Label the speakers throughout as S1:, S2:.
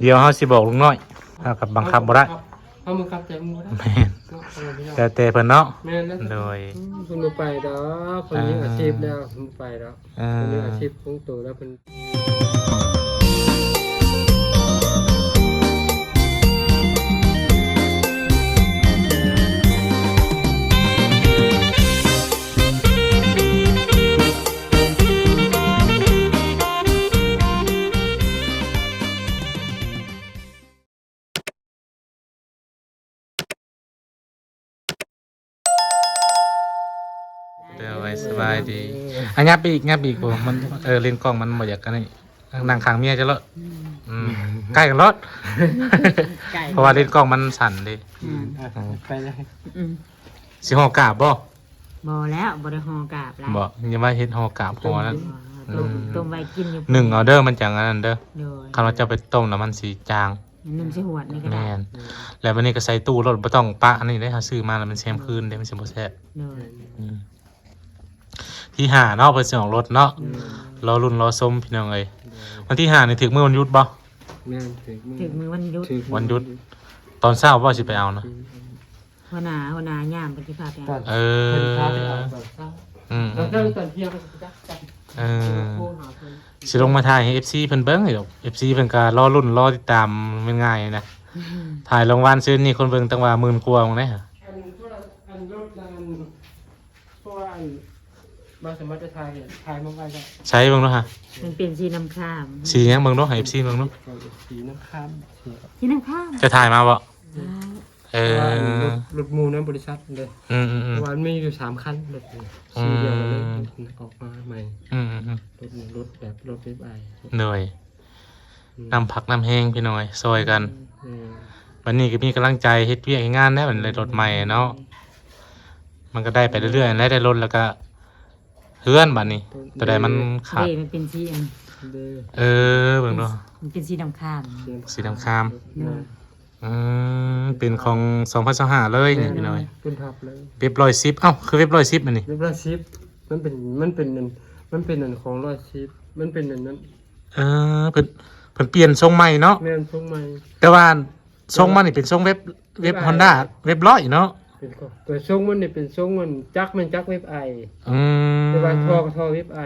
S1: เดี๋ยวเขาสิบอกลุงน้อยกับบังคับบ่ได้
S2: เขาบังคับใจมึงบ่ได้
S1: แม่นแต่เพิ่นเนาะ
S2: แม่นนะ
S1: โดย
S2: คนบ่ไปดอกคนมีอาชีพแล้วบ่ไปดอกคนมีอาชีพของตัวแล้วเพิ่น
S1: เดี๋ยวไว้สบายดีงับอีกบ่มันเล่นกล้องมันบ่อยากกันนี่นั่งข้างเมียจะเลอะใกล้กันรถเพราะว่าเล่นกล้องมันสั่นดิ
S2: ไปเลย
S1: สิห่อกาบบ่
S3: แล้วบ่ได้ห่อกาบแล้ว
S1: บ่ยังว่าเฮ็ดห่อกาบพอแล้ว
S3: ต้มไว้กินอยู่
S1: 1เอาเด้อมันจังอันนั้นเด้อคันว่าจะไปต้มแล้วมันสิจาง
S3: 1สิหวดนี่ก็ได้
S1: แม่นแล้ววันนี้ก็ใส่ตู้รถบ่ต้องปะอันนี้ได้หาซื้อมาแล้วมันแซมคืนได้มันสิบ่แซ่บที่5เนาะเพิ่นสิออกรถเนาะรอรุ่นรอชมพี่น้องเอ้ยวันที่5นี่ถึงมื้อวันหยุดบ่
S2: แม่น
S3: ถึงมื้อวันหยุด
S1: วันหยุดตอนเช้าบ่สิไปเอานะ
S3: หัวหน้ายามเพิ่นสิพาไปเอา
S2: เพิ่นพาไปเอาตอนเช้าแล้วก็ตอนเที่ยงก็สิจัก
S1: สิลงมาถ่ายให้ FC เพิ่นเบิ่งให้ดอก FC เพิ่นก็รอรุ่นรอติดตามมันง่ายนะถ่ายรางวัลซื้อนี่คนเบิ่งตั้งว่า10,000กว่าบ่ได้ฮะ
S2: อันรถนั้นเพราะว่าบ่สามารถจะถ่ายมาไว้ได้
S1: ใช้เบิ่งเนาะฮะ
S3: มันเป็นสีน้ำข้าม
S1: สีหยังเบิ่งเนาะให้ FC เบิ่งเนาะ
S2: สีน้ำข้าม
S3: สีน้ำข้าม
S1: จะถ่ายมาบ่
S2: รถมูในบริษัทเลยวันมีอยู่3คันรถสีเดียวเลยออกมาใหม่รถแบบรถเว็บไอ
S1: เหนื่อยนำผักนำแห้งพี่น้อยซอยกันวันนี้ก็มีกำลังใจเฮ็ดเวียกงานแล้วมันเลยรถใหม่เนาะมันก็ได้ไปเรื่อยๆได้รถแล้วก็เฮือนบัดนี้แต่ใดมันขาด
S3: มันเป็นสีอัน
S1: เบิ่งดู
S3: มันเป็นสีน้ำข้าม
S1: สีน้ำข้ามเป็นของ2025เลยนี่พี่น้อย
S2: เป็นทับเลย
S1: เว็บ110คือเว็บ110อันนี้
S2: เว็บ110มันเป็นอันของ110มันเป็นอันนั้น
S1: เพิ่นเปลี่ยนทรงใหม่เนาะ
S2: แม่นทรงใหม่
S1: แต่ว่าทรงมันนี่เป็นทรงเว็บ Honda เว็บ100เนาะ
S2: เป็นตัวทรงมันนี่เป็นทรงมันจักเว็บไอแต่ว่าท่อเว็บไอ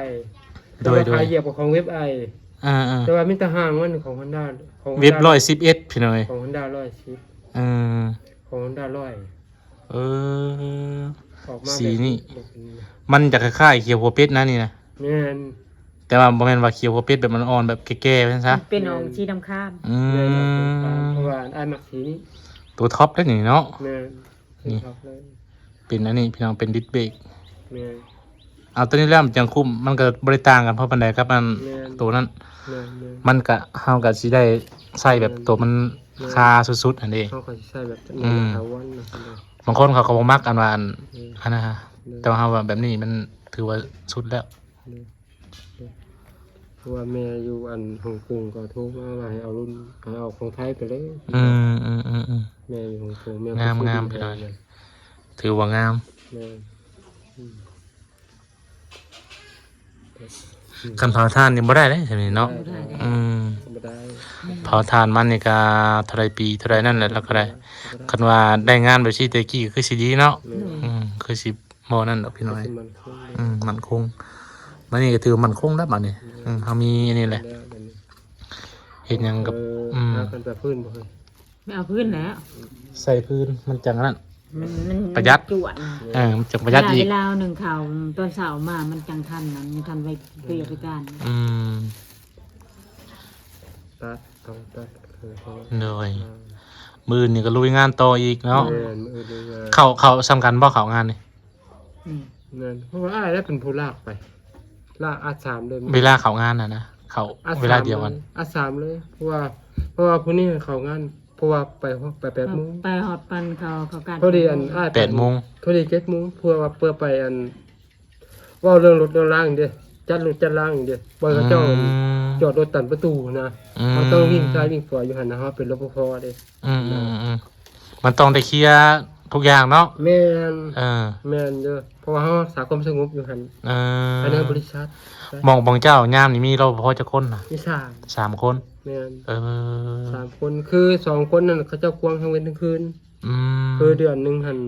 S2: โดยขายเหยียบของเว็บไอแต่ว่ามีแต่ห่างมันของ Honda
S1: ของเว็บ111พี่น้อย
S2: ของ Honda 110ของ Honda 100
S1: สีนี่มันจะคล้ายๆเขียวหัวเป็ดนะนี่นะ
S2: แม่น
S1: แต่ว่าบ่แม่นว่าเขียวหัวเป็ดแบบมันอ่อนแบบแก่ๆซั่นซะ
S3: เป็นออกสีน้ำข้าม
S2: เพราะว่าไอ้มักสีนี้
S1: ตัวท็อปได้นี่เนาะ
S2: แม่น
S1: นี่เป็นอันนี้พี่น้องเป็นดิสเบรก
S2: แม่น
S1: เอาตัวนี้แล้วมันจังคุ้มมันก็บ่ได้ต่างกันเพราะปานใดครับมันตัวนั้นมันก็เฮาก็สิได้ใส่แบบตัวมันคาสุดๆอันนี้
S2: เฮาก็สิใส่แบบถาวร
S1: บางคนเขาก็บ่มักกันว่าอันนะฮะแต่ว่าเฮาว่าแบบนี้มันถือว่าสุดแล้ว
S2: เพราะว่าแม่อยู่อันฮ่องกงก็โทรมาว่าให้เอารุ่นให้เอาของไทยไปเลยแม่อยู่ฮ่องกงแม่
S1: งามไปเลยถือว่างามคันเผาถ่านนี่บ่ได้เลยใช่มั้ยเนาะ
S2: บ่ได้
S1: เผาถ่านมันนี่ก็เท่าไรปีเท่าไรนั่นแหละแล้วก็ได้คันว่าได้งานแบบซี่ตะกี้คือสิดีเนาะคือสิบ่นั่นดอกพี่น้อยมันคงมันนี่ก็ถือมันคงแล้วบัดนี้เฮามีอันนี้แหละเฮ็ดหยังกับ
S2: กันแต่พื้นบ่
S3: ไม่เอาพื้นแล้ว
S1: ใส่พื้นมันจังนั้น
S3: มัน
S1: ประหยัด
S3: จวน
S1: มันจังประหยัดอีก
S3: เวลา1ข่าวตอนเช้ามามันจังทันมันทันไว้เพื่อไปการ
S2: ตัด
S1: โดยมื้อนี่ก็ลุยงานต่ออีกเนาะเข้าสำคัญบ่เข้างานนี่
S2: นั่นเพราะว่าอ้ายได้เป็นผู้ลากไปลากอา3เลย
S1: เวลาเข้างานน่ะนะเข้าเวลาเดียวกัน
S2: อา3เลยเพราะว่าผู้นี้เข้างานเพราะว่าไป8 โมง
S3: ไปฮอดปันเขาการ
S2: พอดีอัน
S1: 8 โมง
S2: พอดี7 โมงเพื่อว่าเพื่อไปอันว่าเรื่องรถเรื่องล่างเด้จัดรถจัดล่างเด้บ่เขาเจ้าจอดรถตันประตูนะเขาต้องวิ่งซ้ายวิ่งขวาอยู่หั่นนะฮะเป็นรปภเด้
S1: มันต้องได้เคลียร์ ทุกอย่างเนาะ
S2: แม่น
S1: เออ
S2: แม่นเด้อเพราะว่าเฮารักษาความสงบอยู่หั่น
S1: เอ
S2: ภายใน
S1: อบ
S2: ริษัท
S1: บองเจ้ายามนี่มีรปภจักคนน่ะ
S2: มี
S1: 3คน
S2: แม่น
S1: เออ
S2: 3คนคือ2คนนั่นเขาเจ้าควงทั้งเว้นทั้งคืน
S1: อืม
S2: คือเดือนหนึงหั่น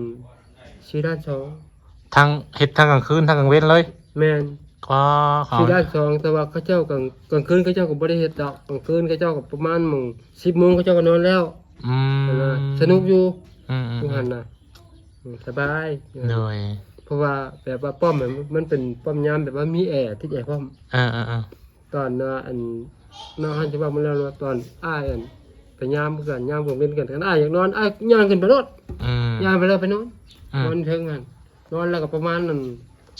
S2: 4ด้าน2
S1: ทั้งเฮ็ดทั้งกลางคืนทั้งกลางเว้นเลย
S2: แม่น
S1: ก็เขา
S2: 4ด้าน2แต่ว่าเขาเจ้ากลางคืนเขาเจ้าก็บ่ได้เฮ็ดดอกกลางคืนเขาเจ้าก็ประมาณมื้อ10 โมงเขาเจ้าก็นอนแล้ว
S1: อืม
S2: สนุกอยู่
S1: อืม
S2: อยู่หั่นน่ะสบาย
S1: โดย
S2: เพราะว่าแบบว่าป้อมมันเป็นป้อมยามแบบว่ามีแอร์ติดแอร์พร้อม
S1: เออ
S2: ตอนอันน้องหันจะว่ามันแล้วว่าตอนอ้ายอันไปยามกันยามผมเป็นกันอ้ายอยากนอนอ้ายย่างขึ้นไปรถ
S1: อืม
S2: ย่างไปแล้วไปนอน
S1: อืม
S2: นอนถึงกันนอนแล้วก็ประมาณนั้น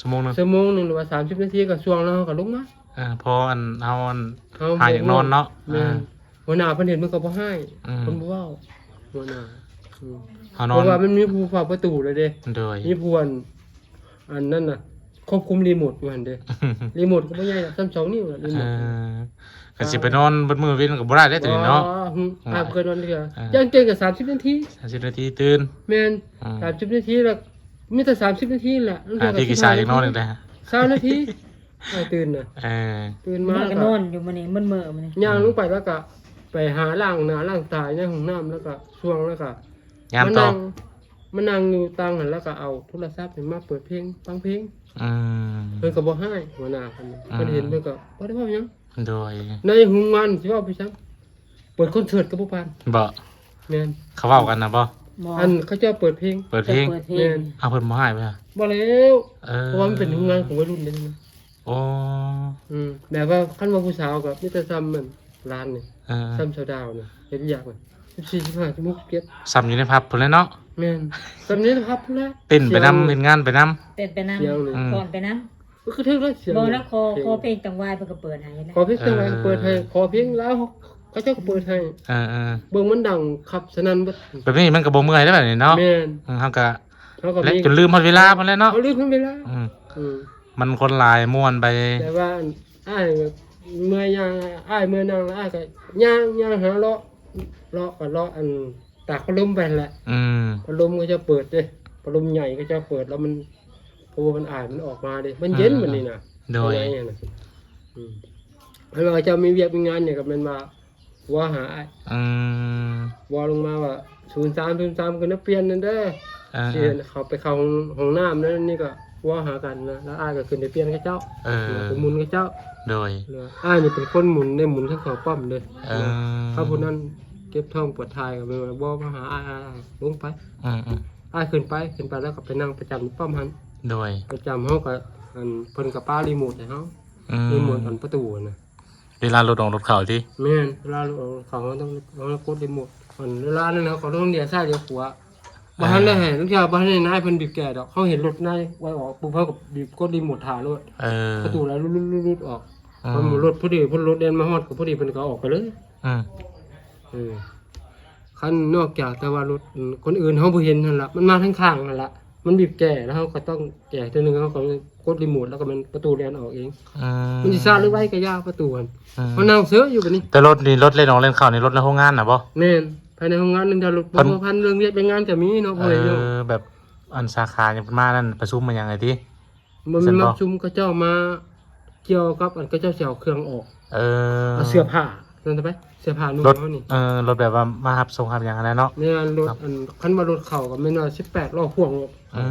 S1: ชั่วโมงนึง
S2: ชั่วโมงหนึงหรือว่า30 นาทีก็ช่วงแล้วก็ลงมา
S1: พออันเอาอัน
S2: เฮา
S1: หาอยากนอนเนาะ
S2: แม่นหัวหน้าเพิ่นเห็นมันก็บ่ให้
S1: อืม
S2: เพิ่นบ่เว้าหัวหน้า
S1: เอาน
S2: เพ
S1: อน
S2: ราะว่ามันมีผู้เฝ้าประตูเลยเด้
S1: โดย
S2: มีผู้อันนั้นน่ะควบคุมรีโมทอยู่หั่นเด้รีโมทก็บ่ใหญ่ดอก2นิ้วน่ะรีโมท
S1: ก็สิไปนอนบนมือเว้นก็บ่ได้เด้ตัวนี้เนาะ
S2: อาบเคยนอนเดือย่างเก่งกับ30 นาที
S1: 30นาทีตื่น
S2: แม่น
S1: อืม
S2: 30 นาทีแล้วมีแต่30 นาทีแหละแล้ว
S1: ที่กี่สายจักนอนอีกได้ฮะ
S2: 20 นาทีไปตื่นน่ะ
S1: เออ
S2: ตื่น
S3: มั
S2: มาน
S3: ก็
S2: แล้ว
S3: น
S2: ก็
S3: อนอยู่มื้อนี้มันเหม่อมื้อนี้
S2: ย่างลงไปแล้วก็ไปหาล้างหน้าล้างตาในห้องน้ำแล้วก็ช่วงแล้วก็
S1: ยามต่อ
S2: มานั่งอยู่ตังหันแล้วก็เอาโทรศัพท์นี่มาเปิดเพลงฟังเพลง
S1: อืม
S2: เพิ่นก็บ่ให้หัวหน้าเพิ่นเพิ่นเห็นเพิ่นก็บ่ได้เว้าหยัง
S1: โดย
S2: ในหุงมันสิเว้าไปซังเปิดคอนเสิร์ตก็บ่ปาน
S1: บ่
S2: แม่น
S1: เขาเว้ากันนะบ่
S3: บ่
S2: อันเขาเจ้าเปิดเพลง
S1: เปิดเพลง
S3: เปิดเพล
S2: แม่
S3: ง
S2: น
S1: เอาเพิ่นบ่ให้ไปฮะ
S2: บ่แล้ว
S1: เออ
S2: เพราะว่ามันเป็นโรงงานของวัยรุ่นเลยนะ
S1: โอ้
S2: แบบว่าคันว่าผู้สาวกับมิตรซ้ำมันร้านนี่
S1: เออ
S2: ซ้ำชาวดาวนี่เห็นอยากมัน14 15ชั่วโมงเก็บ
S1: ซ้ำอยู่ในผับพุ่นเลยเนาะ
S2: แม่นซ้ำนี้นะครับพุ่นละ
S1: เต้นไปนำเฮ็ดงานไปนำ
S3: เต้นไปนำ
S2: เสียงนี่
S3: ก่อนไปนำ
S2: ก็คือถึงแล้วเสียง
S3: บ่แล้วคอเพลงจังหวายเพิ่นก็เปิดให้นะ
S2: ขอเพลงจังหวะเปิดให้ขอเพลงแล้วเขาเจ้าก็เปิดให้
S1: เออ
S2: เบิ่งมันดังขับสนั่นเบิด
S1: แบบนี้มันก็บ่เมื่อยได้แบบนี้เนาะ
S2: แม่น
S1: เฮาก็
S2: เขาก็
S1: และ
S2: มี
S1: จนลืมฮอดเวลาพุ่นแล้วเนาะ
S2: เขาลืมทั้งเวลา
S1: อืม
S2: อืม
S1: มันคนหลายม่วนไป
S2: แต่ว่าอ้ายเมื่อย่างอ้ายเมื่อนางอ้ายก็ย่างหาเลาะก็เลาะอันตากพัดลมไปนั่นแหละ
S1: อืม
S2: พัดลมก็จะเปิดเด้พัดลมใหญ่ก็จะเปิดแล้วมันเพราะว่ามันอ่านมันออกมาเด้มันเย็นมันนี่นะ
S1: โดย
S2: ข้างในน่ะแล้วเราจะมีเวียกมีงานเนี่ยก็แมันมาว่าหาอ้าย
S1: อืม
S2: ว่าลงมาว่า03ก็นักเปลี่ยนนั่นเด้อ
S1: เออ
S2: เสียเขาไปเข้าห้องน้ำนั่นนี่ก็ว่าหากันนะแล้วอ้ายก็ขึ้นไปเปลี่ยนกับเจ้า
S1: เออ
S2: ไปหมุนกับเจ้า
S1: โดย
S2: อ้ายนี่เป็นคนหมุนได้หมุนทั้งเขาป้อมเลย
S1: เออ
S2: ถ้าผู้นั้นเก็บท้องปวดท้ายก็ไปว่ามาหาอ้ายลงไป
S1: อืม
S2: อ้ายขึ้นไปแล้วก็ไปนั่งประจำอยู่ป้อมหัน
S1: โดย
S2: ประจำเฮาก็อันเพิ่นกับป้ารีโมทให้เฮา
S1: อืม
S2: รีโมทอันประตูน่ะ
S1: เวลารถออกรถเข้าที่
S2: แม่นเวลาเขาต้องกดรีโมทอันเวลานั้นเขาต้องเลี้ยวซ้ายเลี้ยวขวาบ่ทันได้ให้ลูกชายบ่ทันได้นายเพิ่นบีบแก่ดอกเขาเห็นรถนายไว้ออกปุ๊บเขาก็บีบกดรีโมทถ่ารถ
S1: เออ
S2: ประตูแล้วรุดๆๆออกพอหมู่รถพอดีเพิ่นรถเดินมาฮอดก็พอดีเพิ่นก็ออกไปเลย
S1: อืม
S2: คันนอกจากแต่ว่ารถคนอื่นเขาบ่เห็นนั่นล่ะมันมาทั้งข้างนั่นล่ะมันบีบแก่แล้วเขาก็ต้องแก่ตัวหนึงเขาก็กดรีโมทแล้วก็มันประตูแล่นออกเอง
S1: อืม
S2: มันสิซ่าหรือไว้ก็ยากประตูมัน
S1: อืม
S2: มันนั่งเสืออยู่บัดนี้
S1: แต่รถนี่รถเล่นออกเล่นเข้านี่รถในโรงงานน่ะบ่
S2: แม่นภายในห้องงานนึงถ้ารถบ่พันเรื่องเรียกเป็นงานก็มีเนาะ
S1: เอ
S2: พ่อเนาะ
S1: อแบบอันสาขาอย่างมานั่นประชุมมาอย่างไรที่
S2: มัน
S1: ฉันบ่
S2: มาประชุมก็เจ้ามาเกี่ยวกับอันก็เจ้าสิเอาเครื่องออก
S1: เออ
S2: เอาเสื้อผ้านั่นไปเสื้อผ้านุ่ง
S1: รถ
S2: เฮานี่
S1: รถแบบว่ามารับส่งครับอย่างไรเนาะ
S2: แม่นรถอันคันว่ารถเข้าก็แม่นว่า18ล้อพ่วงรถ
S1: อื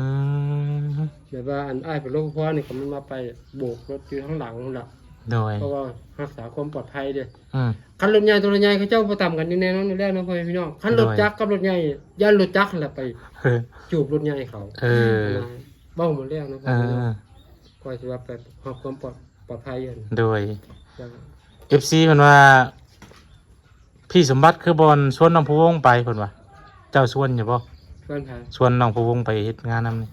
S1: ม
S2: แบบว่าอันอ้ายเป็นรปภนี่ก็มันมาไปโบกรถอยู่ข้างหลังนั่นล่ะ
S1: โดย
S2: เพราะว่ารักษาความปลอดภัยเด้อ
S1: อืม
S2: คันรถใหญ่ตัวใหญ่เขาเจ้าบ่ต่ำกันแน่นอนอยู่แล้วเนาะพ่อแม่พี่น้องคันรถจักรกับรถใหญ่ย่านรถจักรนั่นแหละไป
S1: เออ
S2: จูบรถใหญ่เขา
S1: เออ
S2: เบ้าหมดแล้วเนาะพ่
S1: เอ
S2: อแม่พี่น้อง
S1: อ
S2: ก็สิว่าไปความปลอดภัยอย่าง
S1: โดย
S2: อย่าง
S1: FC มันว่า พี่สมบัติคือบอลชวนน้องผู้วงไปเพิ่นว่าเจ้าชวนอยู่บ่
S2: เพื่อนพา
S1: ชวนน้องผู้วงไปเฮ็ดงานนำนี่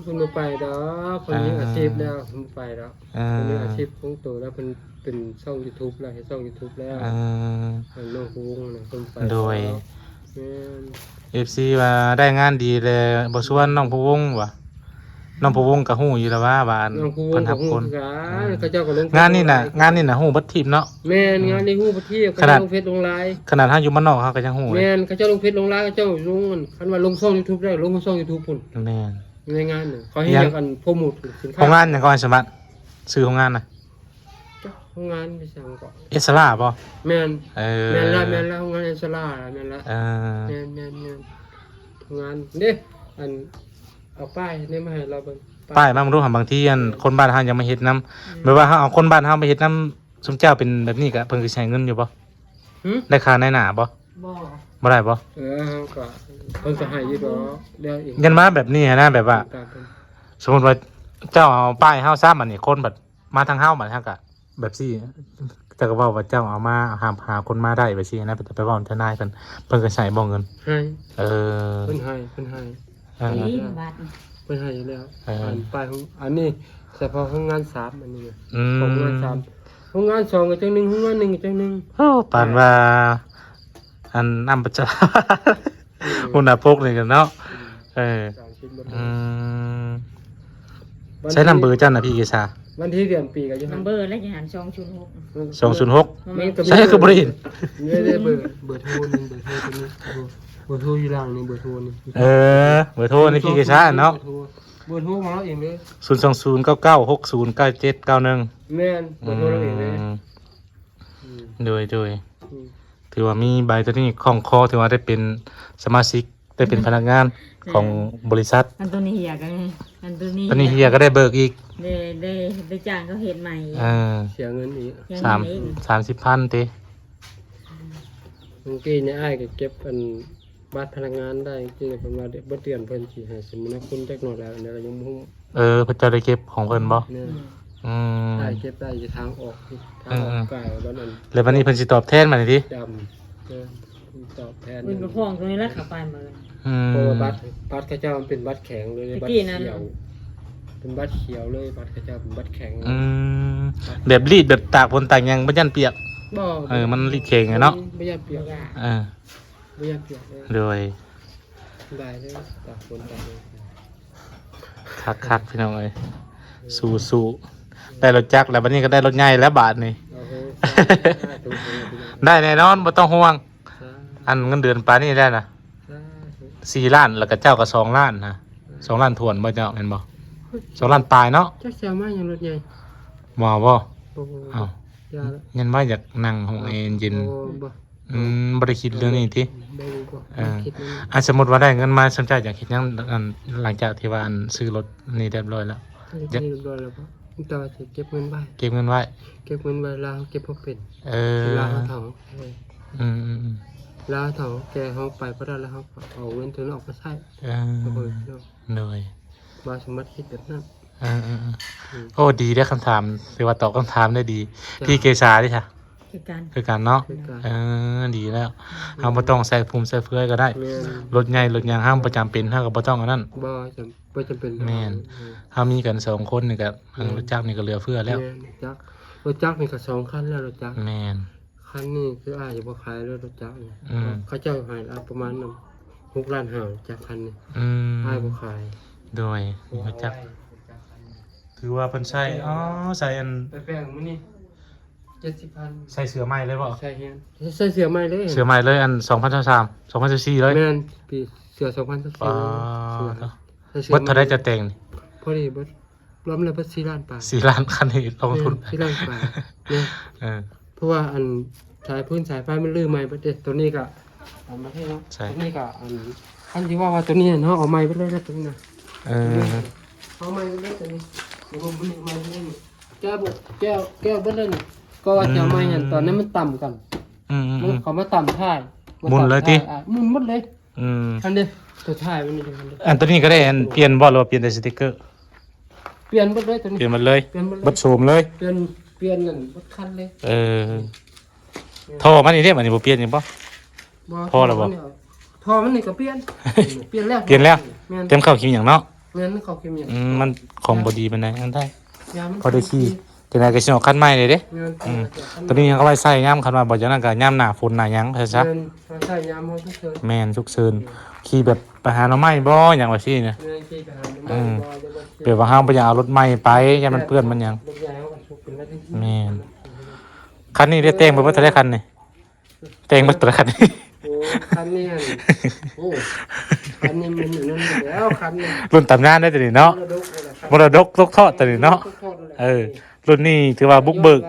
S2: คนบ่ไปดอกคนนี้อาชีพแล้วคนบ่ไปดอก
S1: เอ
S2: คนนี้
S1: อ
S2: อาชีพของตัวแล้วเป็นช่อง YouTube แล้วให้ช่อง YouTube แล้ว
S1: เออ
S2: อันน้องผู้วงน่ะคนไป
S1: โดย
S2: แม่น
S1: FC ว่าได้งานดีเลยบ่ชวนน้องผู้วงว่ะ น้องผู้วงก็ฮู้อยู่แล้วว่าบ้าน
S2: น้องกู
S1: เพิ่น
S2: กั
S1: รั
S2: บบ ฮู้
S1: คน
S2: กันเขาเจ้าก็ลง
S1: งานนี่น่ะฮู้บัดทีมเนาะ
S2: แม่นงานนี้ฮู้บ่เที่ยว
S1: ขนาด
S2: ลงเฟซลงไลน์
S1: ขนาดเฮาอยู่บ้านนอกเฮาก็ยังฮู้เลย
S2: แม่นเขาเจ้าลงเฟซลงไลน์เขาเจ้าลงคันว่าลงช่อง YouTube ได้ลงช่อง YouTube พุ่น
S1: แม่น
S2: ในงานน่ะเขาให้เรียกกันโปรโมทสิน
S1: โร
S2: ค้าง
S1: งานหยังก็ให้สมัครชื่อโรงงานน่ะ
S2: โรงงานไปสั่งก่อน
S1: เอสลาบ่
S2: แม่น
S1: เออ
S2: แม่นละโรงงานเอสลาละแม่นละ
S1: เออ
S2: แม่นโรงงานเด้อันเอาป้ายนี่มาให้เราเบิ่ง
S1: ป้ายมาบ่รู้หั่นบางทีอันคนบ้านเฮายังมาเฮ็ดนำแบบว่าเฮาเอาคนบ้านเฮาไปเฮ็ดนำสมเจ้าเป็นแบบนี้ก็เพิ่นสิใช้เงินอยู่บ่
S2: หึ
S1: ได้ค่าในหน้าบ่
S3: บ่
S1: บ่ได้บ่
S2: ก็เพิ่นก็ให้อยู่ดอกเดี๋ยวอีก
S1: ยันมาแบบนี้นะแบบว่า
S2: ตามเพิ่น
S1: สมมุติว่าเจ้าเอาป้ายเฮาซ้ำอันนี้คนบัดมาทางเฮาบัดเฮาก็แบบซี่แต่ก็เว้าว่าเจ้าเอามาหาคนมาได้แบบซี่นะแต่ไปเว้าทนายเพิ่นก็ใช้บ่เงิน
S2: ให้
S1: เออ
S2: เพิ่นให้เพิ่นให้
S1: เออ
S3: นี่บาท
S2: เพิ่นให้อยู่แล้ว
S1: เอออั
S2: อันป้ายของอันนี้เฉพาะของงาน3อันนี้นะ
S1: อื
S2: ของงาน
S1: ม
S2: 3ของงาน2ก็จังหนึงของงาน1ก็จังหนึง
S1: โอ้ปานว่าอันนำประจาหุ่นน่ะพกนี่กันเนาะเออ
S2: 30บาท
S1: อืมใช้นำเบอร์เจ้าน่ะพี่เกษา
S2: วันที่เดือนปีก็อยู่
S3: นั
S2: หั่
S3: ม
S2: น
S3: เบอร์และอย่าหัน206
S1: 206
S3: มันก็
S1: ใช่คือบ่ได้เห็น
S2: นี่ได้เบอร์โทรนึงเบอร์โทรตัวนี้เบอร์โทรอยู่ล่างนี่เบอร์โทรนี่
S1: เออเบอร์โทรนี่พี่เกษาเนาะ
S2: เบอร์โทรของเราเองเลย
S1: 02099609791
S2: แม่นเบอร์โทรเราเองเลย
S1: โดยถือว่ามีใบตัวนี้ของคอถือว่าได้เป็นสมาชิกได้เป็นพนักงานของบริษัท
S3: อันตัวนี้เฮียกันอันตัวนี้
S1: ตอนนี้เฮียก็ได้เบิกอีก
S3: ได้จ้างเขาเฮ็ดใหม่
S1: เออ
S2: เสียเงินอีก
S1: สาม30,000ติ
S2: เมื่อกี้เนี่ยอ้ายก็เก็บอันบัตรพนักงานได้จริงๆเพิ่นว่าบ่เตือนเพิ่นสิให้สมมุติว่าคุณจักหน่อยแล้วอันนี้ก็ยังบ่ฮู้
S1: เพิ่นจะได้เก็บของเพิ่นบ่
S2: เนี่ย
S1: อืม
S2: อ้ายเก็บได้อยู่ทางออกทางออกกายบ้านนั้น
S1: แล้ววันนี้เพิ่นสิตอบแทนมาหน่อยดิ
S2: ดำเออตอบแทน
S3: อื่นก็พ้องตรงนี้แล้วเข้าไปมา
S1: อืม
S2: เพราะว่าบัตรเขาเจ้ามันเป็นบัตรแข็งเลยบัตร
S3: ตะกี้นั้น
S2: เขียวเป็นบัตรเขียวเลยบัตรเขาเจ้าเป็นบัตรแข็ง
S1: อืมแบบรีดแบบตากฝนตากหยังบ่ยันเปียก
S2: บ่
S1: มันรีดเข่งไงเนาะ
S2: บ่อยากเปียก
S1: เออ
S2: บ่อยากเปียกเลย
S1: โดย
S2: ได้เลยตากฝนตากเลย
S1: คักๆพี่น้องเอ้ยสู้ๆได้รถจักรแล้วบัดนี้ก็ได้รถใหญ่แล้วบาทนี่
S2: เอาเฮ้ยสาธุ
S1: ได้แน่นอนบ่ต้องห่วง
S2: สา
S1: อันเงินเดือนปานนี้ได้นะ
S2: ธุ
S1: 4 ล้านแล้วก็เจ้าก็2 ล้านนะ2 ล้านทวนบ่เจ้าเห็นบ่2 ล้านปลายเนาะ
S2: จักแซวมาอย่างรถใหญ่
S1: บ่บ่
S2: โอ้โห
S1: อ้าวย
S2: าละ
S1: ยันว่าอยากนั่งห้องแอร์เย็น
S2: โอ้บ่
S1: บ่ได้คิดเรื่องนี้ติ
S2: ได้บ่
S1: เออ
S2: คิดมัน
S1: อันสมมุติว่าได้เงินมาสนใจอยากคิดหยังอันหลังจากที่ว่าอันซื้อรถนี่เรียบร้อยแล้ว
S2: เรียบร้อยแล้วบ่แต่ว่าสิเก็บเงินไว้
S1: เก็บเงินไว้
S2: เก็บเงินไว้แล้วเก็บบ่เป็น
S1: เอ
S2: เว
S1: อ
S2: ลาเขาเฒ่าเออ
S1: อืม
S2: แล้วเฒ่าแกเขาไปบ่ได้แล้วเขาก็เอาเงินถึงออกมาใช้
S1: เอ
S2: ก็บ่
S1: อ
S2: เนาะ
S1: เหนื่อย
S2: บ่สามารถคิดแบบนั้น
S1: เออโอ้ดีได้คำถามถือว่าตอบคำถามได้ดี พี่เกษาดิค่ะ
S3: คือการ
S1: คือกันเนาะ
S2: คือการ
S1: ดีแล้วเฮาบ่ต้องใส่ภูมิใส่เฟือยก็ได้
S2: แม่น
S1: รถใหญ่รถยางห้ามประจำเป็นเฮาก็บ่ต้องอันนั้น
S2: บ่จำเป็น
S1: แม่น เฮามีกัน2คนนี่ก็รถจักรนี่ก็เหลือเฟือแล้ว
S2: ม่นรถจักรนี่ก็2คันแล้วรถจักร
S1: แม่น
S2: คันนี้คืออ้ายจะบ่ขายแล้วรถจักรนี่
S1: อืม
S2: เขาเจ้าให้เราประมาณนั้น6ล้านห้าจากคันนี้
S1: อืม
S2: อ้ายบ่ขาย
S1: โดยรถจักรถือว่าเพิ่นใส่ใส่อัน
S2: ไปแปลงมื้อนี้70,000
S1: ใส่เสื้อใหม่เลยบ่
S2: ใส่เฮียนใส่เสื้อใหม่เลย
S1: เสื้อใหม่เลยอัน2023 2024เลย
S2: แม่นปีเสื้อ2024
S1: อ๋อ
S2: ใส่เสื้อ
S1: วัดเท่าได้จะแต่งนี่
S2: พอดีเบิดรวมแล้วเบิด4ล้านบาท
S1: 4 ล้านคันนี้ลงทุน
S2: 4ล้านบาทเนี่ย
S1: เออ
S2: เพราะว่าอันสายพื้นสายไฟมันลื้อใหม่เบิดเด้ตัวนี้ก็เอามาให้เนาะ
S1: ใช่
S2: ตัวนี้ก็อันที่ว่าตัวนี้เนาะเอาใหม่ไปเลยนะตัวนี้นะ
S1: เออ
S2: เอาใหม่ไปเลยตัวนี้เดี๋ยวผมเอาใหม่ไปเลยนี่แก้วเบิดเลยนี่ก็ว่าจะเอาใหม่หั่นตอนนั้นมันต่ำกัน
S1: อืม
S2: มันเขามาต่ำท้าย
S1: หมุนเลยติ
S2: หมุนหมดเลย
S1: อืม
S2: อันเด้ตัวท้ายมันนี่เด้อันเด้
S1: อันตัวนี้ก็ได้อันเปลี่ยนบ่หรือว่าเปลี่ยนแต่สติกเกอร์
S2: เปลี่ยนหมดเลยตัวนี้
S1: เปลี่ยนหมันเลย
S2: เปลี่ยนหมดเลย
S1: บัดโสมเลย
S2: เปลี่ยนนั่นหมดคันเลย
S1: เออท่อมันนี่เด้มันนี่บ่เปลี่ยนหยังบ่ พอแล้วบ่
S2: พอมันนี่ก็เปลี่ยน เปลี่ยนแล้ว
S1: เปลี่ยนแล้ว
S2: แม่น
S1: เต็มเข้าคิวหยังเนาะ
S2: แม่นเขาเค็มอย่าง
S1: มันของบ่ดีปานใดอันได้
S2: ยามัน
S1: พอได้ขี่ จังไดก็สิออกคันใหม่เลยเด้
S2: เงิน
S1: ตัวนี้เขาไว้ใส่ย่ำคันว่าบ่จังนั้นก็ย่ำหน้าฝนหน้าหยังซะ
S2: เงินใส่ยามเขาทุกเชิญ
S1: แม่นฉุกเฉินขี่แบบไปหาหน่อไม้บ่หยังว่าซี่เนี่ย
S2: เงินที่ไปหาหน่อไม้บ่จะบ่
S1: เปรียบว่าห้ามไปอยากเอารถใหม่ไปอย่ามันเปื้อนมันหยัง
S2: ลูกใหญ่เขาก็ชุบเป็นแล้วที่
S1: แม่น คันนี้ได้แต่งไปบ่ทันได้คันนี่แต่งบ่ทันได้คันนี้
S2: โอ้คันนี้หั่นโอ้คันนี้มันอยู่นั่นอยู่แล้วคันนี้
S1: รุ่นตำนานได้ตัวนี้เนาะมรดกตกทอดตัวนี้เนาะรุ่นนี้ถือว่าบุกเบิก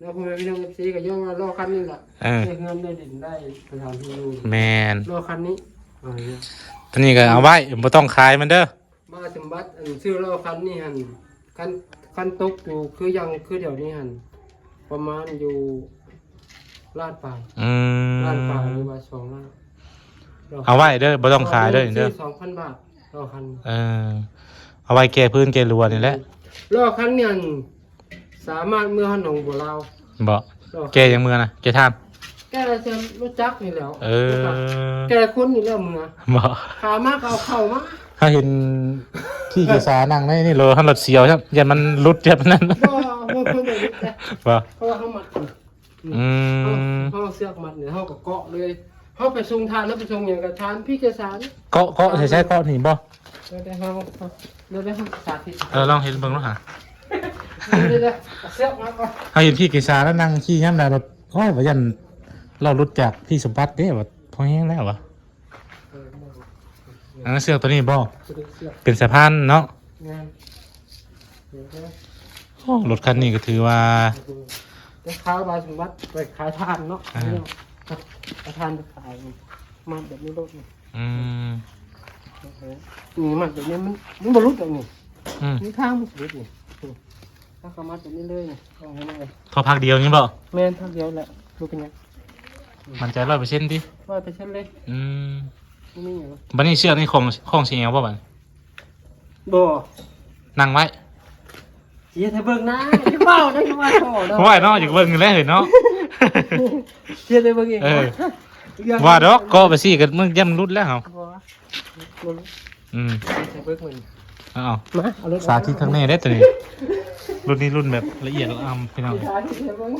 S2: แล้วพ่อแม่พี่น้องซีก็ย่อมารอคันนี้ล่ะ
S1: เออ
S2: ได้เงินได้ดินได้สถานที่อยู่
S1: แม่น
S2: รอคันนี้อ่าเนี่ย
S1: ตัวนี้ก็เอาไว้บ่ต้องขายมันเด้อ
S2: มาจำบัดอันซื้อรอคันนี้หั่นคันตกอยู่คือยังคือเดี๋ยวนี้หั่นประมาณอยู่ลาดปลาย
S1: อืม
S2: ล้านปลายหรือว่า2 ล้าน
S1: เอาไว้เด้อบ่ต้องขายเด้อเด้อ
S2: 2,000 บาทรอคัน
S1: เออเอาไว้แก้พื้นแก้รั้วนี่แหละ
S2: รอคันเนี่ยสามารถเมื่อหนองบัวลาว
S1: บ่แก้ยังมือนะแก้ท่าน
S2: แกจะรู้จักนี่แล้ว
S1: เออ
S2: แกคนนี่แล้วมึงนะ
S1: บ่
S2: ขามากเอาเข้ามา
S1: ถ้าเห็นที่เกษานั่งในนี่เลยหันรถเสียวครับอย่ามันหลุดอย่ามันนั่น
S2: บ่บ่เพิ่นได้แต่
S1: บ่
S2: เพราะว่าเฮามัด
S1: อืม
S2: เฮาเสือกมัดเนี่ยเฮาก็เกาะเลยเฮาไปส่งทานแล้วไปส่งหยังก็ทานพี่เกษานี่
S1: เกาะใช่เกาะนี่บ่
S2: แล้วได้เฮาสาธิต
S1: ลองเห็นเบิ่งเนาะหา
S2: เดี๋ยวเสือกมาก่อน
S1: ถ้าเห็นพี่เกษาแล้วนั่งขี่ย่ำได้รถโอ้ยว่ายันเราหลุดจากพี่สมบัติเด้ว่าพอแห้งแล้ววะอันนั้นเสือกตัวนี้บ่
S2: เสือก
S1: เป็นสะพานเนาะ
S2: งานเดี๋ยวนะ
S1: โอ้รถคันนี้ก็ถือว่า
S2: จะค้าบาสมบัติไปขายทานเนาะขายทานไปขายมันแบบนี้รถนี่
S1: อืม
S2: นี่มันแบบนี้มันบรรลุตรงนี้
S1: อืม
S2: นี่ข้างมันบรรลุนี่ถ้าเขามาแบบนี้เลยเอาให้เลย
S1: พอพักเดียวนี่บ่
S2: แม่นทักเดียวแหละดูเป็นยัง
S1: มันใจ100%ดิ
S2: ว่าไปเช่นเลย
S1: อืม
S2: ไม่มีอย่าง
S1: บัดนี้เชือกนี่ของสิเอาบ่บัด
S2: บ่
S1: นั่งไว้
S2: เยี่ยถ้าเบิ่งนะที่เบ้าได้ที่ว่าโถ
S1: เพราะว่าเนาะอยู่เบิ่งอยู่แล้วเห็นเนาะ
S2: เยี่ยได้เบิ่งเอง
S1: เออ ว่าดอกก็ไปสิกันมึงย่ำรุดแล้วเฮา
S2: บ่
S1: อืม
S2: จะเบิ่งมัน
S1: เอา
S2: มาเอารถ
S1: สาธิตข้างในได้ตัวนี้ รุ่นนี้รุ่นแบบละเอียดละอำพี่น้อง
S2: สาธิตเบิ่ง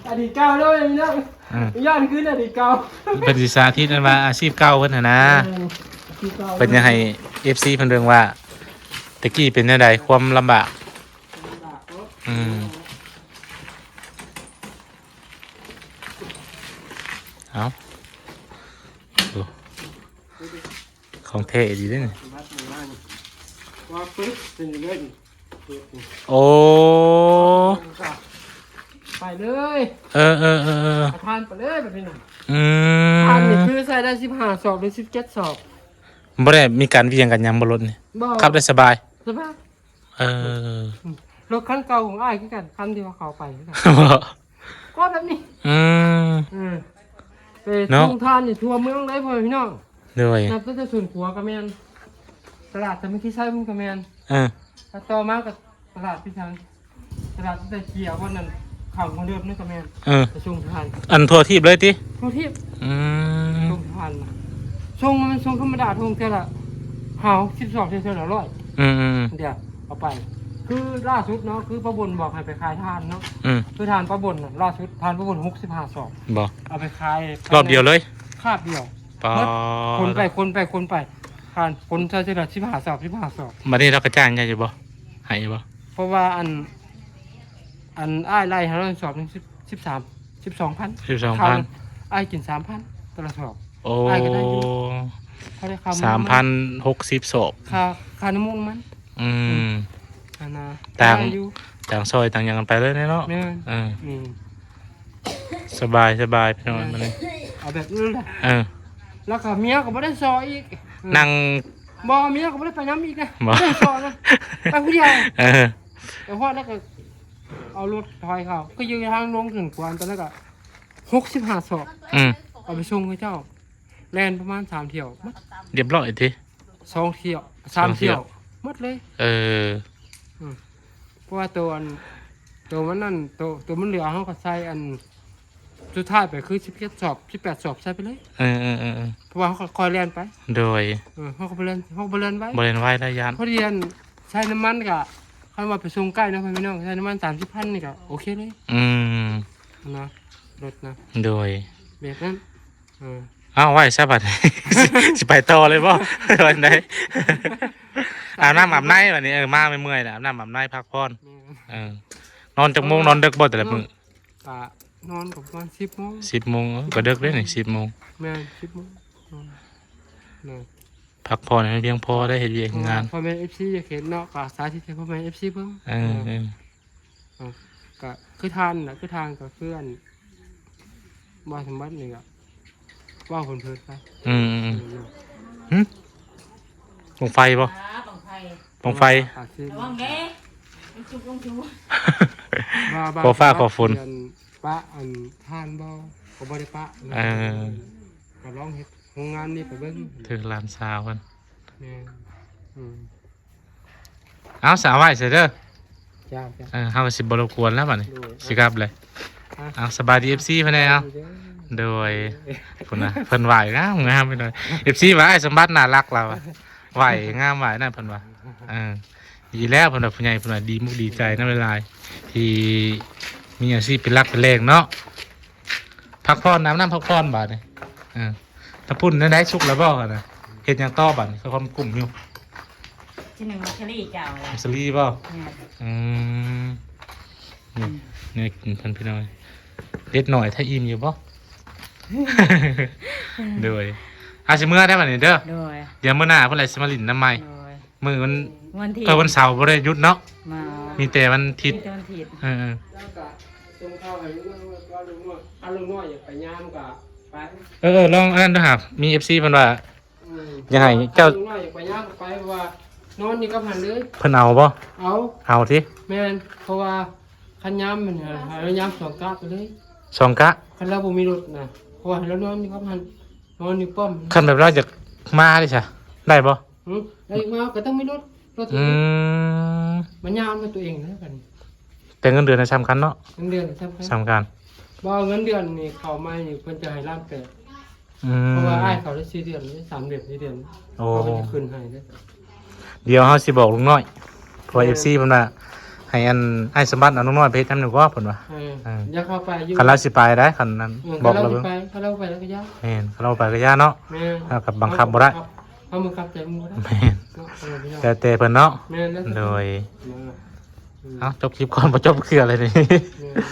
S2: อดีตเก่าเลยพี่น้อง
S1: อืม
S2: ย้อนขึ้นอดีตเก่า
S1: เป็นสิสาธิตนั่นว่าอาชีพเก่าเพิ่นน่ะนะ
S2: ที่เก่า
S1: เป็นยังให้ FC เพิ่นเรื่องว่าตะกี้เป็นจังไดความลำบาก อืมเอาดูของเท่ดีเด้อนี่
S2: ว่าปึ๊บเป็นอย่างนี้
S1: โอ้
S2: ไปเลย
S1: เออ
S2: เอาทานไปเลยแบบนี้นะ
S1: อื
S2: ทานนี่
S1: ม
S2: คือใส่ได้15 ศอกหรือ17 ศอก
S1: บ่ได้มีการเวียงกันหยังบนรถนี่
S2: บ่
S1: ขับได้สบาย
S2: สบาย
S1: เออ
S2: รถคันเก่าของอ้ายคือกันคันที่ว่าเขาไปคือกันก็แบบนี้
S1: อืม
S2: ไป
S1: เนาะ
S2: ทุ่งทานนี่ทั่วเมืองเลยพ่อพี่น้อง
S1: ด้วย
S2: นับตั้งแต่ส่วนขัวกระแมนตลาดแต่ไม่ที่ใช่มันกระแมน
S1: เออ
S2: แล้วต่อมากับตลาดพี่ชังตลาดตั้งแต่เกี่ยววันนั้นข่าวของเดิมนี่กระแมน
S1: เออ
S2: ไปส่งทาน
S1: อันทั่วทีบเลยติ
S2: ทุกที่
S1: อืม
S2: ส่งทานมาส่งมันส่งธรรมดาส่งเท่าละหาว12เท่าละร้อย
S1: อืม
S2: เดี๋ยวเอาไป คือล่าสุดเนาะคือป้าบนบอกให้ไปขายทานเนาะ
S1: อืม
S2: คือทานป้าบนน่ะล่าสุดทานป้าบน65 ศอก
S1: บอก
S2: เอาไปขาย
S1: รอบเดียวเลย
S2: คาบเดียว
S1: ปอ
S2: คนไปทานคนใช้เท่าไหร่15 ศอก15 ศอก
S1: มานี่เรากระจ้างใหญ่อยู่บ่ใหายบ่
S2: เพราะว่าอันอ้ายไล่ให้เราสอบหนึง12,000
S1: 12,000
S2: อ้ายกิน 3,000แต่ละสอบ
S1: โอ้
S2: ได้ก็ได้อยู่ เขาได้ค่า
S1: 3,060ศพ
S2: ค่าน้ำมันมัน
S1: อืม
S2: อันนะ
S1: ต่าง
S2: ได้อยู่
S1: ต่างซอยต่างอย่างกันไปเลยเนาะ
S2: แม่น
S1: เออ
S2: นี่
S1: สบายพี่น้องมาเลย
S2: เอาแบบนี้แหละ
S1: เออ
S2: แล้วก็เมียก็บ่ได้ซอยอีก
S1: นั่ง
S2: บ่เมียก็บ่ได้ไปน้ำอีกนะ
S1: บ่
S2: บ่ได้ซอยนะไปผู้เดียว
S1: เออ
S2: แต่พอแล้วก็เอารถถอยเขาก็ยืนทางลงถึงกวนตอนนั้นก็65 ศอก
S1: อืม
S2: เอาไปส่งให้เจ้าแล่นประมาณ3 เที่ยวมัด
S1: เรียบร้อยที
S2: 2 เที่ยว3 เที่ยวหมดเลย
S1: เออ
S2: เพราะว่าตัวมันนั่นตัวมันเหลือเขาก็ใส่อันสุดท้ายไปคือ17 ศอก18 ศอกใส่ไปเลย
S1: เออ
S2: เพราะว่าเขาก็คอยเรียนไป
S1: โดย
S2: เขาก็ไปเรียนไว้
S1: บริเวณไหว้ได้ยาน
S2: เขาเรียนใช้น้ำมันกะ ค่อยมาไปส่งใกล้นะพี่น้องใช้น้ำมัน30,000นี่ก็โอเคเลย
S1: อืม
S2: นะรถนะ
S1: โดย
S2: แบบนั้นเออ
S1: อ้าวไหวซะบัด สิไปต่อเลยบ่ วันไหน อาบน้ำอาบในวันนี้มาไม่เมื่อยๆนะอาบน้ำอาบในพักผ่อน
S2: แม่
S1: เออนอนจากโมงนอนดึกบ่แต่ละมื้อ
S2: กะนอนกับประมาณ10 โมง
S1: 10 โมงก็ดึกเลยนี่10 โมง
S2: แม่10 โมงนอน
S1: พักผ่อนให้เพียงพอได้เฮ็ดเวียกเฮ็ดงาน
S2: พ่อแม่ FC จะเห็นเนาะก็สาธิตให้พ่อแม่ FC เบิ่ง
S1: เออเออ
S2: ก็คือทานน่ะคือทานกับเพื่อนบ่สมบัตินี่ก็ว่าเพิ่นๆไป
S1: อืมลงไฟบ่
S3: บังไฟ
S1: ลงไฟ
S2: อาชีพ
S3: ระวังเด้ลงจุกลงจุก
S1: ขอฟ้าขอฝน
S2: เดืปะอันทานบ่ก็บ่ได้ปะ
S1: เออ
S2: ก็ลองเฮ็ดโรงงานนี่ไปเบิ่ง
S1: ถึงลานสาวกัน
S2: แม่อืม
S1: เอาสาวไหวเสร็จเด้อ
S2: จ้า
S1: เฮาก็สิบ่รบกวนแล้วบัดนี้สิกลับเลยเอาสบายดี FC เพิ่นแน่เอาโดยเพิ่นน่ะเพิ่นไหวงามไปหน่อย FC ว่าไอ้สมบัติน่ารักเราอะไหวงามไหวนั่นเพิ่นว่าดีแล้วเพิ่นว่าผู้ใหญ่เพิ่นว่าดีมุกดีใจนำหลายๆที่มีอาชีพเป็นหลักเป็นแหล่งเนาะพักผ่อนน้ำพักผ่อนบาดนี้ถ้าพุ่นได้สุกแล้วบ่กันน่ะเฮ็ดหยังต่อบัดนี้คือคนกลุ่มอยู่
S3: ที่หนึ่งมัชลี่เจ้าเลย
S1: สลีบ่
S3: เนี่ย
S1: อืมนี่กินพันพี่น้อยเด็ดหน่อยถ้าอิ่มอยู่บ่ โดยอาสิมื้อได้บัดนี้เด้อ
S3: โดย
S1: เดี๋ยวมื้อหน้าเพิ่นไหลสิมาลิ้นน้ำใหม่
S3: โดย
S1: มื้อมัน
S3: วันที่
S1: วันเสาร์บ่ได้หยุดเนาะ
S3: มา
S1: มีแต่วันอาทิตย์
S3: มีแต่วันอาทิตย์
S1: เออ
S2: แล้วก็ส่งข้าวให้ลุงว่าลุงน้อยถ้าลุงน้อยอยากไปยามก็ไป
S1: ลองอันนั้นดูครับมี FC เพิ่นว่า ยังไง
S2: เจ้า
S1: เจ้า
S2: ลุงน้อยอยากไปยามก็ไปเพราะว่านอนนี่ก็พันเลย
S1: เพิ่นเอาบ่
S2: เอา
S1: เอาสิ
S2: แม่นเพราะว่าคันยามมันหาแล้วยามสองกะไปเลย
S1: สองกะ
S2: คันเราบ่มีรถนะเพราะว่าเรานอนนี่ก็พันนอนนี่ป้อม
S1: คันแบบเราจะมาดิซะได้บ่
S2: แล้วอีกมาก็ต้องมีรถตัว
S1: อื
S2: เอง
S1: ม
S2: มันยามกับตัวเองนะกัน
S1: แต่เงินเดือนน่ะสำคัญเนาะ
S2: เงินเดือนสำคัญ
S1: สำคัญ
S2: บ่เงินเดือนนี่เข้ามานี่เพิ่นจะให้ล้านแปด
S1: อืม
S2: เพราะว่าอ้ายเขาได้4 เดือนได้3 เดือน4 เดือน
S1: โอ้
S2: เขาก็จะคืนให้เด้อ
S1: เดี๋ยวเฮาสิบอกลุงน้อยเพราะ FC เพิ่นว่าให้อันไอ้สมบัติเอาลุงน้อยไปเฮ็ดนำหนึ่งก็เพิ่นว่า
S2: อย่าเข้าไปอยู่
S1: คันเราสิไปได้คันนั้น
S2: บบ อ
S1: อก ก
S2: เรา
S1: เรา
S2: สิ
S1: เบิ่ง
S2: ไปถ้าเราไปแล้วก็ยาก
S1: แม่นคันเราไปก็ย่าเนาะ
S2: แม่
S1: เอากับบังคับบ่ได้
S2: เขาบังคับใจมึงบ่ได้
S1: แม่น
S2: เนาะเอาไปเนาะ
S1: แต่เพิ่นเนาะ
S2: แม่นแล้ว
S1: โดย
S2: เนาะ
S1: เอ้าจบคลิปก่อนบ่จบคืออะไรนี่
S2: แม่น